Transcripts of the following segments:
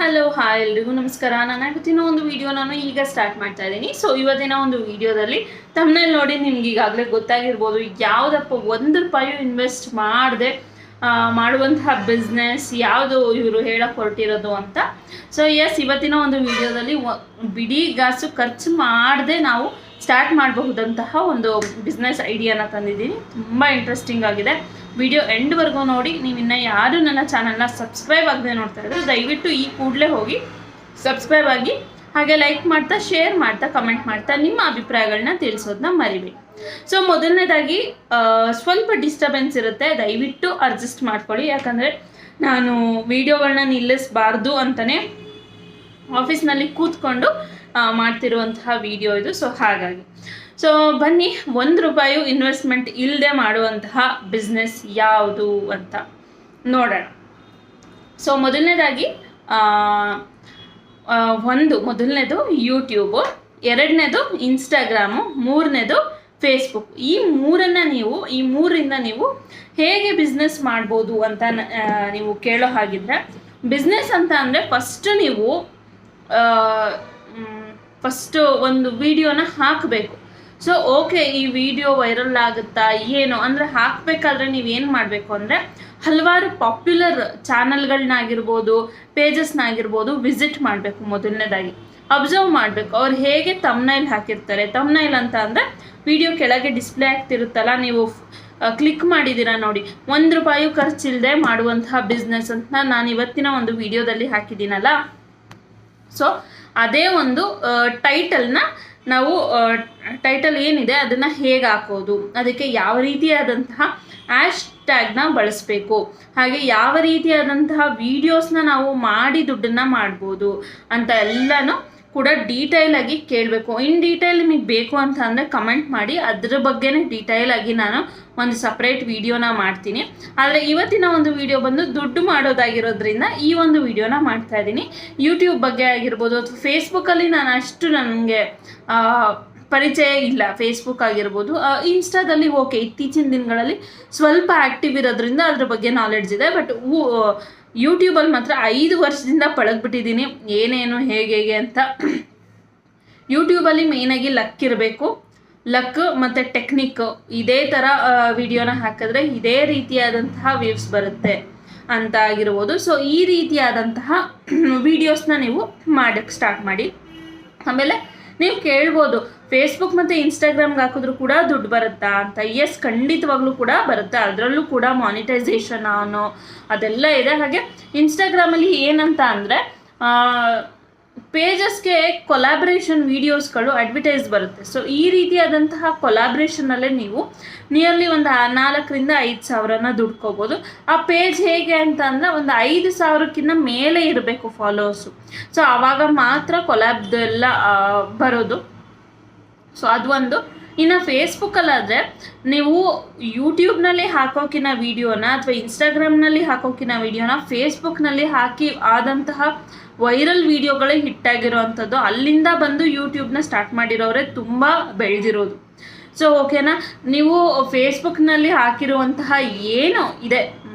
Hello hi ಎಲ್ರಿಗೂ ನಮಸ್ಕಾರ. ನಾನು ಇವತ್ತಿನ ಒಂದು ವಿಡಿಯೋ ನಾನು ಈಗ ಸ್ಟಾರ್ಟ್ ಮಾಡ್ತಾ ಇದ್ದೀನಿ. ಸೊ ಇವತ್ತಿನ ಒಂದು ವಿಡಿಯೋದಲ್ಲಿ ತಮ್ಮನೇಲಿ ನೋಡಿ ನಿಮ್ಗೆ ಈಗಾಗಲೇ ಗೊತ್ತಾಗಿರ್ಬೋದು ಯಾವುದಪ್ಪ ₹1 ಇನ್ವೆಸ್ಟ್ ಮಾಡದೆ ಮಾಡುವಂತಹ ಬಿಸ್ನೆಸ್ ಯಾವುದು ಇವರು ಹೇಳಕ್ಕೆ ಹೊರಟಿರೋದು ಅಂತ. ಸೊ ಇವತ್ತಿನ ಒಂದು ವಿಡಿಯೋದಲ್ಲಿ ಬಿಡಿ ಗಾಸು ಖರ್ಚು ಮಾಡದೆ ನಾವು ಸ್ಟಾರ್ಟ್ ಮಾಡಬಹುದಂತಹ ಒಂದು ಬಿಸ್ನೆಸ್ ಐಡಿಯಾನ ತಂದಿದ್ದೀನಿ. ತುಂಬ ಇಂಟ್ರೆಸ್ಟಿಂಗ್ ಆಗಿದೆ. ವಿಡಿಯೋ ಎಂಡ್ವರೆಗೂ ನೋಡಿ. ನೀವು ಇನ್ನೂ ಯಾರು ನನ್ನ ಚಾನಲ್ನ ಸಬ್ಸ್ಕ್ರೈಬ್ ಆಗದೆ ನೋಡ್ತಾ ಇದ್ರೆ ದಯವಿಟ್ಟು ಈ ಕೂಡಲೇ ಹೋಗಿ ಸಬ್ಸ್ಕ್ರೈಬ್ ಆಗಿ, ಹಾಗೆ ಲೈಕ್ ಮಾಡ್ತಾ, ಶೇರ್ ಮಾಡ್ತಾ, ಕಮೆಂಟ್ ಮಾಡ್ತಾ ನಿಮ್ಮ ಅಭಿಪ್ರಾಯಗಳನ್ನ ತಿಳಿಸೋದನ್ನ ಮರಿಬೇಡಿ. ಸೊ ಮೊದಲನೇದಾಗಿ ಸ್ವಲ್ಪ ಡಿಸ್ಟರ್ಬೆನ್ಸ್ ಇರುತ್ತೆ, ದಯವಿಟ್ಟು ಅಡ್ಜಸ್ಟ್ ಮಾಡ್ಕೊಳ್ಳಿ. ಯಾಕಂದರೆ ನಾನು ವಿಡಿಯೋಗಳನ್ನ ನಿಲ್ಲಿಸಬಾರ್ದು ಅಂತಲೇ ಆಫೀಸ್ನಲ್ಲಿ ಕೂತ್ಕೊಂಡು ಮಾಡ್ತಿರುವಂತಹ ವಿಡಿಯೋ ಇದು. ಸೊ ಹಾಗಾಗಿ ಬನ್ನಿ, ₹1 ಇನ್ವೆಸ್ಟ್ಮೆಂಟ್ ಇಲ್ಲದೆ ಮಾಡುವಂತಹ ಬಿಸ್ನೆಸ್ ಯಾವುದು ಅಂತ ನೋಡೋಣ. ಸೊ ಮೊದಲನೇದಾಗಿ ಮೊದಲನೇದು ಯೂಟ್ಯೂಬು, ಎರಡನೇದು ಇನ್ಸ್ಟಾಗ್ರಾಮು, ಮೂರನೇದು ಫೇಸ್ಬುಕ್. ಈ ಮೂರಿಂದ ನೀವು ಹೇಗೆ ಬಿಸ್ನೆಸ್ ಮಾಡ್ಬೋದು ಅಂತ ನೀವು ಕೇಳೋ ಹಾಗಿದ್ರೆ, ಬಿಸ್ನೆಸ್ ಅಂತ ಅಂದರೆ ಫಸ್ಟು ಒಂದು ವಿಡಿಯೋನ ಹಾಕಬೇಕು. ಸೊ ಓಕೆ, ಈ ವಿಡಿಯೋ ವೈರಲ್ ಆಗುತ್ತಾ ಏನು ಅಂದರೆ ಹಾಕಬೇಕಾದ್ರೆ ನೀವೇನು ಮಾಡಬೇಕು ಅಂದರೆ ಹಲವಾರು ಪಾಪ್ಯುಲರ್ ಚಾನಲ್ಗಳನ್ನಾಗಿರ್ಬೋದು, ಪೇಜಸ್ನಾಗಿರ್ಬೋದು ವಿಸಿಟ್ ಮಾಡಬೇಕು. ಮೊದಲನೇದಾಗಿ ಅಬ್ಸರ್ವ್ ಮಾಡಬೇಕು ಅವ್ರು ಹೇಗೆ ತಮ್ನೈಲ್ ಹಾಕಿರ್ತಾರೆ. ತಮ್ನೈಲ್ ಅಂತ ಅಂದರೆ ವಿಡಿಯೋ ಕೆಳಗೆ ಡಿಸ್ಪ್ಲೇ ಆಗ್ತಿರುತ್ತಲ್ಲ, ನೀವು ಕ್ಲಿಕ್ ಮಾಡಿದ್ದೀರಾ ನೋಡಿ, ₹1 ಖರ್ಚಿಲ್ಲದೆ ಮಾಡುವಂತಹ ಬಿಸ್ನೆಸ್ ಅಂತ ನಾನು ಇವತ್ತಿನ ಒಂದು ವಿಡಿಯೋದಲ್ಲಿ ಹಾಕಿದ್ದೀನಲ್ಲ. ಸೊ ಅದೇ ಒಂದು ಟೈಟಲ್ ಏನಿದೆ ಅದನ್ನು ಹೇಗೆ ಹಾಕೋದು, ಅದಕ್ಕೆ ಯಾವ ರೀತಿಯಾದಂತಹ ಹ್ಯಾಶ್ಟ್ಯಾಗ್ನ ಬಳಸಬೇಕು, ಹಾಗೆ ಯಾವ ರೀತಿಯಾದಂತಹ ವೀಡಿಯೋಸ್ನ ನಾವು ಮಾಡಿ ದುಡ್ಡನ್ನು ಮಾಡ್ಬೋದು ಅಂತ ಎಲ್ಲನೂ ಕೂಡ ಡೀಟೇಲಾಗಿ ಕೇಳಬೇಕು. ಇನ್ ಡೀಟೇಲ್ ನಿಮಗೆ ಬೇಕು ಅಂತ ಅಂದರೆ ಕಮೆಂಟ್ ಮಾಡಿ, ಅದ್ರ ಬಗ್ಗೆನೇ ಡೀಟೇಲಾಗಿ ನಾನು ಒಂದು ಸಪ್ರೇಟ್ ವಿಡಿಯೋನ ಮಾಡ್ತೀನಿ. ಆದರೆ ಇವತ್ತಿನ ಒಂದು ವಿಡಿಯೋ ಬಂದು ದುಡ್ಡು ಮಾಡೋದಾಗಿರೋದ್ರಿಂದ ಈ ಒಂದು ವಿಡಿಯೋನ ಮಾಡ್ತಾ ಇದ್ದೀನಿ. ಯೂಟ್ಯೂಬ್ ಬಗ್ಗೆ ಆಗಿರ್ಬೋದು ಅಥವಾ ಫೇಸ್ಬುಕ್ಕಲ್ಲಿ ನನಗೆ ಪರಿಚಯ ಇಲ್ಲ. ಫೇಸ್ಬುಕ್ ಆಗಿರ್ಬೋದು, ಇನ್ಸ್ಟಾದಲ್ಲಿ ಓಕೆ, ಇತ್ತೀಚಿನ ದಿನಗಳಲ್ಲಿ ಸ್ವಲ್ಪ ಆ್ಯಕ್ಟಿವ್ ಇರೋದ್ರಿಂದ ಅದ್ರ ಬಗ್ಗೆ ನಾಲೆಡ್ಜ್ ಇದೆ. ಬಟ್ ಯೂಟ್ಯೂಬಲ್ಲಿ ಮಾತ್ರ 5 ವರ್ಷದಿಂದ ಪಳಗ್ಬಿಟ್ಟಿದ್ದೀನಿ ಏನೇನು ಹೇಗೆ ಅಂತ. ಯೂಟ್ಯೂಬಲ್ಲಿ ಮೇಯ್ನಾಗಿ ಲಕ್ ಇರಬೇಕು, ಲಕ್ ಮತ್ತು ಟೆಕ್ನಿಕ್. ಇದೇ ಥರ ವಿಡಿಯೋನ ಹಾಕಿದ್ರೆ ಇದೇ ರೀತಿಯಾದಂತಹ ವ್ಯೂಸ್ ಬರುತ್ತೆ ಅಂತ ಆಗಿರ್ಬೋದು. ಸೊ ಈ ರೀತಿಯಾದಂತಹ ವಿಡಿಯೋಸ್ನ ನೀವು ಮಾಡೋಕ್ಕೆ ಸ್ಟಾರ್ಟ್ ಮಾಡಿ. ಆಮೇಲೆ ನೀವು ಕೇಳ್ಬೋದು, ಫೇಸ್ಬುಕ್ ಮತ್ತು ಇನ್ಸ್ಟಾಗ್ರಾಮ್ಗೆ ಹಾಕಿದ್ರೂ ಕೂಡ ದುಡ್ಡು ಬರುತ್ತಾ ಅಂತ. ಖಂಡಿತವಾಗ್ಲೂ ಕೂಡ ಬರುತ್ತೆ. ಅದರಲ್ಲೂ ಕೂಡ ಮಾನಿಟೈಸೇಷನ್ ಅದೆಲ್ಲ ಇದೆ. ಹಾಗೆ ಇನ್ಸ್ಟಾಗ್ರಾಮಲ್ಲಿ ಏನಂತ ಅಂದರೆ ಪೇಜಸ್ಗೆ ಕೊಲಾಬ್ರೇಷನ್ ವೀಡಿಯೋಸ್ಗಳು ಅಡ್ವರ್ಟೈಸ್ ಬರುತ್ತೆ. ಸೊ ಈ ರೀತಿಯಾದಂತಹ ಕೊಲಾಬ್ರೇಷನಲ್ಲೇ ನೀವು ನಿಯರ್ಲಿ ಒಂದು 4,000ರಿಂದ 5,000ನ ದುಡ್ಕೋಬೋದು. ಆ ಪೇಜ್ ಹೇಗೆ ಅಂತ ಅಂದರೆ ಒಂದು 5,000ಕ್ಕಿಂತ ಮೇಲೆ ಇರಬೇಕು ಫಾಲೋವರ್ಸು. ಸೊ ಆವಾಗ ಮಾತ್ರ ಕೊಲಾಬ್ದೆಲ್ಲ ಬರೋದು. ಸೊ ಅದು ಒಂದು. ಇನ್ನು ಫೇಸ್ಬುಕ್ಕಲ್ಲಾದರೆ ನೀವು ಯೂಟ್ಯೂಬ್ನಲ್ಲಿ ಹಾಕೋಕಿನ ವಿಡಿಯೋನ ಅಥವಾ ಇನ್ಸ್ಟಾಗ್ರಾಮ್ನಲ್ಲಿ ಹಾಕೋಕಿನ ವಿಡಿಯೋನ ಫೇಸ್ಬುಕ್ನಲ್ಲಿ ಹಾಕಿ ಆದಂತಹ ವೈರಲ್ ವಿಡಿಯೋಗಳೇ ಹಿಟ್ಟಾಗಿರೋವಂಥದ್ದು. ಅಲ್ಲಿಂದ ಬಂದು ಯೂಟ್ಯೂಬ್ನ ಸ್ಟಾರ್ಟ್ ಮಾಡಿರೋರೆ ತುಂಬ ಬೆಳೆದಿರೋದು. ಸೊ ಓಕೆನಾ, ನೀವು ಫೇಸ್ಬುಕ್ನಲ್ಲಿ ಹಾಕಿರುವಂತಹ ಏನು ಇದೆ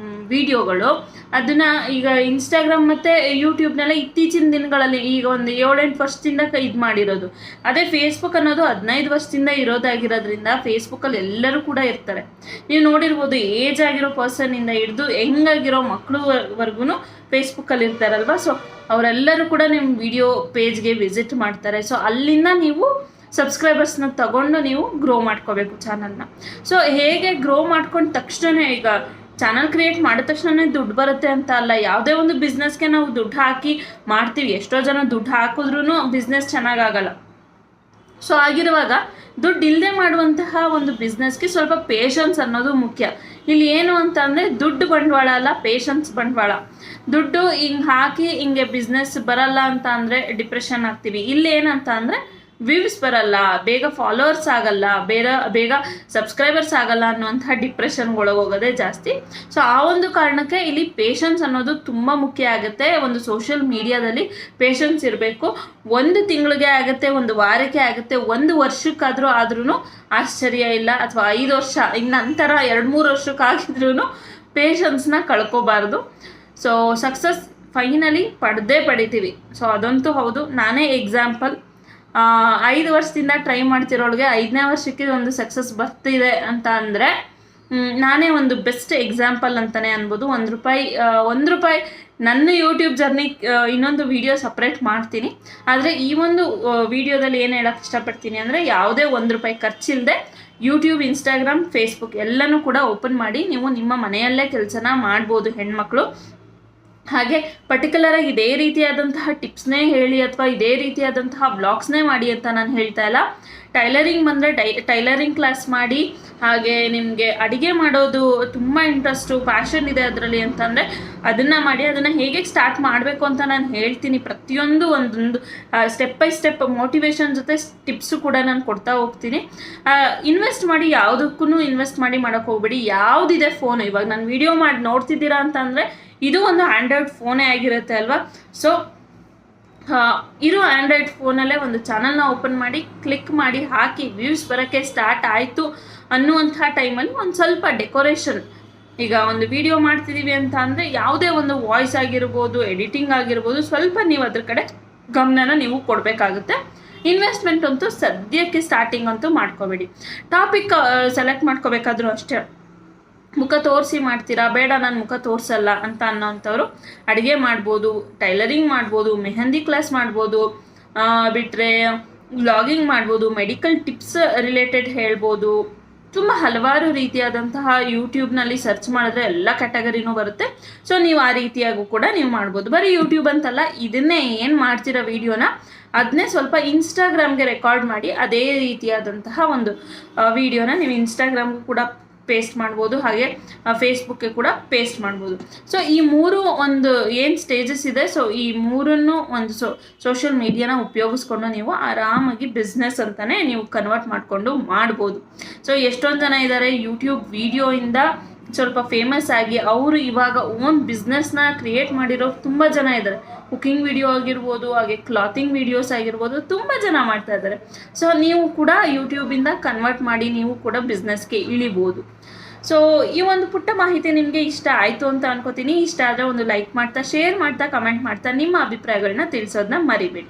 ವಿಡಿಯೋಗಳು, ಅದನ್ನು ಈಗ ಇನ್ಸ್ಟಾಗ್ರಾಮ್ ಮತ್ತು ಯೂಟ್ಯೂಬ್ನೆಲ್ಲ ಇತ್ತೀಚಿನ ದಿನಗಳಲ್ಲಿ ಈಗ ಒಂದು 7-8 ವರ್ಷದಿಂದ ಇದು ಮಾಡಿರೋದು. ಅದೇ ಫೇಸ್ಬುಕ್ ಅನ್ನೋದು 15 ವರ್ಷದಿಂದ ಇರೋದಾಗಿರೋದ್ರಿಂದ ಫೇಸ್ಬುಕ್ಕಲ್ಲಿ ಎಲ್ಲರೂ ಕೂಡ ಇರ್ತಾರೆ. ನೀವು ನೋಡಿರ್ಬೋದು, ಏಜ್ ಆಗಿರೋ ಪರ್ಸನ್ನಿಂದ ಹಿಡಿದು ಹೆಂಗಾಗಿರೋ ಮಕ್ಕಳುವರೆಗೂ ಫೇಸ್ಬುಕ್ಕಲ್ಲಿ ಇರ್ತಾರಲ್ವ. ಸೊ ಅವರೆಲ್ಲರೂ ಕೂಡ ನಿಮ್ಮ ವಿಡಿಯೋ ಪೇಜ್ಗೆ ವಿಸಿಟ್ ಮಾಡ್ತಾರೆ. ಸೊ ಅಲ್ಲಿಂದ ನೀವು ಸಬ್ಸ್ಕ್ರೈಬರ್ಸ್ನ ತಗೊಂಡು ನೀವು ಗ್ರೋ ಮಾಡ್ಕೋಬೇಕು ಚಾನಲ್ನ. ಸೊ ಹೇಗೆ ಗ್ರೋ ಮಾಡ್ಕೊಂಡು ತಕ್ಷಣ, ಈಗ ಚಾನಲ್ ಕ್ರಿಯೇಟ್ ಮಾಡಿದ ತಕ್ಷಣ ದುಡ್ಡು ಬರುತ್ತೆ ಅಂತ ಅಲ್ಲ. ಯಾವುದೇ ಒಂದು ಬಿಸ್ನೆಸ್ಗೆ ನಾವು ದುಡ್ಡು ಹಾಕಿ ಮಾಡ್ತೀವಿ. ಎಷ್ಟೋ ಜನ ದುಡ್ಡು ಹಾಕಿದ್ರೂ ಬಿಸ್ನೆಸ್ ಚೆನ್ನಾಗಾಗಲ್ಲ. ಸೊ ಆಗಿರುವಾಗ ದುಡ್ಡು ಇಲ್ಲದೆ ಮಾಡುವಂತಹ ಒಂದು ಬಿಸ್ನೆಸ್ಗೆ ಸ್ವಲ್ಪ ಪೇಷನ್ಸ್ ಅನ್ನೋದು ಮುಖ್ಯ. ಇಲ್ಲಿ ಏನು ಅಂತ ಅಂದರೆ ದುಡ್ಡು ಬಂಡವಾಳ ಅಲ್ಲ, ಪೇಷನ್ಸ್ ಬಂಡವಾಳ. ದುಡ್ಡು ಹಿಂಗೆ ಹಾಕಿ ಹಿಂಗೆ ಬಿಸ್ನೆಸ್ ಬರಲ್ಲ ಅಂತ ಅಂದರೆ ಡಿಪ್ರೆಷನ್ ಆಗ್ತೀವಿ. ಇಲ್ಲಿ ಏನಂತ ಅಂದರೆ ವ್ಯೂಸ್ ಬರಲ್ಲ, ಬೇಗ ಫಾಲೋವರ್ಸ್ ಆಗಲ್ಲ, ಬೇಗ ಸಬ್ಸ್ಕ್ರೈಬರ್ಸ್ ಆಗಲ್ಲ ಅನ್ನುವಂಥ ಡಿಪ್ರೆಷನ್ಗೊಳಗೋಗೋದೇ ಜಾಸ್ತಿ. ಸೊ ಆ ಒಂದು ಕಾರಣಕ್ಕೆ ಇಲ್ಲಿ ಪೇಷನ್ಸ್ ಅನ್ನೋದು ತುಂಬ ಮುಖ್ಯ ಆಗುತ್ತೆ. ಒಂದು ಸೋಷಿಯಲ್ ಮೀಡಿಯಾದಲ್ಲಿ ಪೇಷನ್ಸ್ ಇರಬೇಕು. 1 ತಿಂಗಳಿಗೆ ಆಗುತ್ತೆ, 1 ವಾರಕ್ಕೆ ಆಗುತ್ತೆ, 1 ವರ್ಷಕ್ಕಾದ್ರೂ ಆಶ್ಚರ್ಯ ಇಲ್ಲ. ಅಥವಾ 5 ವರ್ಷ ಇನ್ನು ನಂತರ 2-3 ವರ್ಷಕ್ಕಾಗಿದ್ರೂ ಪೇಷನ್ಸ್ನ ಕಳ್ಕೋಬಾರ್ದು. ಸೊ ಸಕ್ಸಸ್ ಫೈನಲಿ ಪಡಿತೀವಿ. ಸೊ ಅದಂತೂ ಹೌದು, ನಾನೇ ಎಕ್ಸಾಂಪಲ್. 5 ವರ್ಷದಿಂದ ಟ್ರೈ ಮಾಡ್ತಿರೋಳಿಗೆ 5ನೇ ವರ್ಷಕ್ಕೆ ಒಂದು ಸಕ್ಸಸ್ ಬರ್ತಿದೆ ಅಂತ ಅಂದರೆ ನಾನೇ ಒಂದು ಬೆಸ್ಟ್ ಎಕ್ಸಾಂಪಲ್ ಅಂತಲೇ ಅನ್ಬೋದು. ₹1 ನನ್ನ ಯೂಟ್ಯೂಬ್ ಜರ್ನಿ ಇನ್ನೊಂದು ವಿಡಿಯೋ ಸಪ್ರೇಟ್ ಮಾಡ್ತೀನಿ. ಆದರೆ ಈ ಒಂದು ವಿಡಿಯೋದಲ್ಲಿ ಏನು ಹೇಳೋಕ್ಕೆ ಇಷ್ಟಪಡ್ತೀನಿ ಅಂದರೆ, ಯಾವುದೇ ₹1 ಖರ್ಚಿಲ್ಲದೆ ಯೂಟ್ಯೂಬ್, ಇನ್ಸ್ಟಾಗ್ರಾಮ್, ಫೇಸ್ಬುಕ್ ಎಲ್ಲನೂ ಕೂಡ ಓಪನ್ ಮಾಡಿ ನೀವು ನಿಮ್ಮ ಮನೆಯಲ್ಲೇ ಕೆಲಸನ ಮಾಡ್ಬೋದು ಹೆಣ್ಮಕ್ಳು. ಹಾಗೆ ಪರ್ಟಿಕ್ಯುಲರಾಗಿ ಇದೇ ರೀತಿಯಾದಂತಹ ಟಿಪ್ಸ್ನೇ ಹೇಳಿ ಅಥವಾ ಇದೇ ರೀತಿಯಾದಂತಹ ವ್ಲಾಗ್ಸ್ನೇ ಮಾಡಿ ಅಂತ ನಾನು ಹೇಳ್ತಾ ಇಲ್ಲ. ಟೈಲರಿಂಗ್ ಬಂದರೆ ಟೈಲರಿಂಗ್ ಕ್ಲಾಸ್ ಮಾಡಿ, ಹಾಗೆ ನಿಮಗೆ ಅಡುಗೆ ಮಾಡೋದು ತುಂಬ ಇಂಟ್ರೆಸ್ಟು, ಪ್ಯಾಷನ್ ಇದೆ ಅದರಲ್ಲಿ ಅಂತಂದರೆ ಅದನ್ನು ಮಾಡಿ. ಅದನ್ನು ಹೇಗೆ ಸ್ಟಾರ್ಟ್ ಮಾಡಬೇಕು ಅಂತ ನಾನು ಹೇಳ್ತೀನಿ. ಪ್ರತಿಯೊಂದು ಒಂದೊಂದು ಸ್ಟೆಪ್ ಬೈ ಸ್ಟೆಪ್ ಮೋಟಿವೇಶನ್ ಜೊತೆ ಟಿಪ್ಸು ಕೂಡ ನಾನು ಕೊಡ್ತಾ ಹೋಗ್ತೀನಿ. ಇನ್ವೆಸ್ಟ್ ಮಾಡಿ, ಯಾವುದಕ್ಕೂ ಇನ್ವೆಸ್ಟ್ ಮಾಡಿ ಮಾಡೋಕ್ಕೆ ಹೋಗ್ಬೇಡಿ. ಯಾವುದಿದೆ ಫೋನ್, ಇವಾಗ ನಾನು ವಿಡಿಯೋ ಮಾಡಿ ನೋಡ್ತಿದ್ದೀರಾ ಅಂತಂದರೆ ಇದು ಒಂದು ಆ್ಯಂಡ್ರಾಯ್ಡ್ ಫೋನೇ ಆಗಿರುತ್ತೆ ಅಲ್ವಾ. ಸೊ ಇರೋ ಆ್ಯಂಡ್ರಾಯ್ಡ್ ಫೋನಲ್ಲೇ ಒಂದು ಚಾನಲ್ನ ಓಪನ್ ಮಾಡಿ, ಕ್ಲಿಕ್ ಮಾಡಿ, ಹಾಕಿ, ವ್ಯೂಸ್ ಬರೋಕ್ಕೆ ಸ್ಟಾರ್ಟ್ ಆಯಿತು ಅನ್ನುವಂಥ ಟೈಮಲ್ಲಿ ಒಂದು ಸ್ವಲ್ಪ ಡೆಕೋರೇಷನ್, ಈಗ ಒಂದು ವಿಡಿಯೋ ಮಾಡ್ತಿದ್ದೀವಿ ಅಂತ ಅಂದರೆ ಯಾವುದೇ ಒಂದು ವಾಯ್ಸ್ ಆಗಿರ್ಬೋದು, ಎಡಿಟಿಂಗ್ ಆಗಿರ್ಬೋದು, ಸ್ವಲ್ಪ ನೀವು ಅದ್ರ ಕಡೆ ಗಮನನ ನೀವು ಕೊಡಬೇಕಾಗುತ್ತೆ. ಇನ್ವೆಸ್ಟ್ಮೆಂಟ್ ಅಂತೂ ಸದ್ಯಕ್ಕೆ ಸ್ಟಾರ್ಟಿಂಗ್ ಅಂತೂ ಮಾಡ್ಕೋಬೇಡಿ. ಟಾಪಿಕ್ ಸೆಲೆಕ್ಟ್ ಮಾಡ್ಕೋಬೇಕಾದ್ರೂ ಅಷ್ಟೇ, ಮುಖ ತೋರಿಸಿ ಮಾಡ್ತೀರಾ, ಬೇಡ ನಾನು ಮುಖ ತೋರಿಸಲ್ಲ ಅಂತ ಅನ್ನೋಂಥವ್ರು ಅಡುಗೆ ಮಾಡ್ಬೋದು, ಟೈಲರಿಂಗ್ ಮಾಡ್ಬೋದು, ಮೆಹಂದಿ ಕ್ಲಾಸ್ ಮಾಡ್ಬೋದು, ಬಿಟ್ಟರೆ ವ್ಲಾಗಿಂಗ್ ಮಾಡ್ಬೋದು, ಮೆಡಿಕಲ್ ಟಿಪ್ಸ್ ರಿಲೇಟೆಡ್ ಹೇಳ್ಬೋದು. ತುಂಬ ಹಲವಾರು ರೀತಿಯಾದಂತಹ ಯೂಟ್ಯೂಬ್ನಲ್ಲಿ ಸರ್ಚ್ ಮಾಡಿದ್ರೆ ಎಲ್ಲ ಕ್ಯಾಟಗರಿನೂ ಬರುತ್ತೆ. ಸೊ ನೀವು ಆ ರೀತಿಯಾಗೂ ಕೂಡ ನೀವು ಮಾಡ್ಬೋದು. ಬರೀ ಯೂಟ್ಯೂಬ್ ಅಂತಲ್ಲ, ಇದನ್ನೇ ಏನು ಮಾಡ್ತಿರೋ ವಿಡಿಯೋನ ಅದನ್ನೇ ಸ್ವಲ್ಪ ಇನ್ಸ್ಟಾಗ್ರಾಮ್ಗೆ ರೆಕಾರ್ಡ್ ಮಾಡಿ ಅದೇ ರೀತಿಯಾದಂತಹ ಒಂದು ವಿಡಿಯೋನ ನೀವು ಇನ್ಸ್ಟಾಗ್ರಾಮ್ಗೂ ಕೂಡ ಪೇಸ್ಟ್ ಮಾಡ್ಬೋದು, ಹಾಗೆ ಫೇಸ್ಬುಕ್ಗೆ ಕೂಡ ಪೇಸ್ಟ್ ಮಾಡ್ಬೋದು. ಸೊ ಈ ಮೂರು ಒಂದು ಏನು ಸ್ಟೇಜಸ್ ಇದೆ, ಸೊ ಈ ಮೂರನ್ನು ಒಂದು ಸೋಷಿಯಲ್ ಮೀಡಿಯಾನ ಉಪಯೋಗಿಸ್ಕೊಂಡು ನೀವು ಆರಾಮಾಗಿ ಬಿಸ್ನೆಸ್ ಅಂತಲೇ ನೀವು ಕನ್ವರ್ಟ್ ಮಾಡಿಕೊಂಡು ಮಾಡ್ಬೋದು. ಸೊ ಎಷ್ಟೊಂದು ಜನ ಇದ್ದಾರೆ ಯೂಟ್ಯೂಬ್ ವಿಡಿಯೋಯಿಂದ ಸ್ವಲ್ಪ ಫೇಮಸ್ ಆಗಿ ಅವರು ಇವಾಗ ಓನ್ ಬಿಸ್ನೆಸ್ನ ಕ್ರಿಯೇಟ್ ಮಾಡಿರೋ ತುಂಬ ಜನ ಇದ್ದಾರೆ. ಕುಕಿಂಗ್ ವಿಡಿಯೋ ಆಗಿರ್ಬೋದು, ಹಾಗೆ ಕ್ಲಾತಿಂಗ್ ವಿಡಿಯೋಸ್ ಆಗಿರ್ಬೋದು, ತುಂಬ ಜನ ಮಾಡ್ತಾ ಇದ್ದಾರೆ. ಸೊ ನೀವು ಕೂಡ ಯೂಟ್ಯೂಬಿಂದ ಕನ್ವರ್ಟ್ ಮಾಡಿ ನೀವು ಕೂಡ ಬಿಸ್ನೆಸ್ಗೆ ಇಳಿಬೋದು. ಸೊ ಈ ಒಂದು ಪುಟ್ಟ ಮಾಹಿತಿ ನಿಮಗೆ ಇಷ್ಟ ಆಯಿತು ಅಂತ ಅನ್ಕೋತೀನಿ. ಇಷ್ಟ ಆದರೆ ಒಂದು ಲೈಕ್ ಮಾಡ್ತಾ, ಶೇರ್ ಮಾಡ್ತಾ, ಕಮೆಂಟ್ ಮಾಡ್ತಾ ನಿಮ್ಮ ಅಭಿಪ್ರಾಯಗಳನ್ನ ತಿಳಿಸೋದನ್ನ ಮರಿಬೇಡಿ.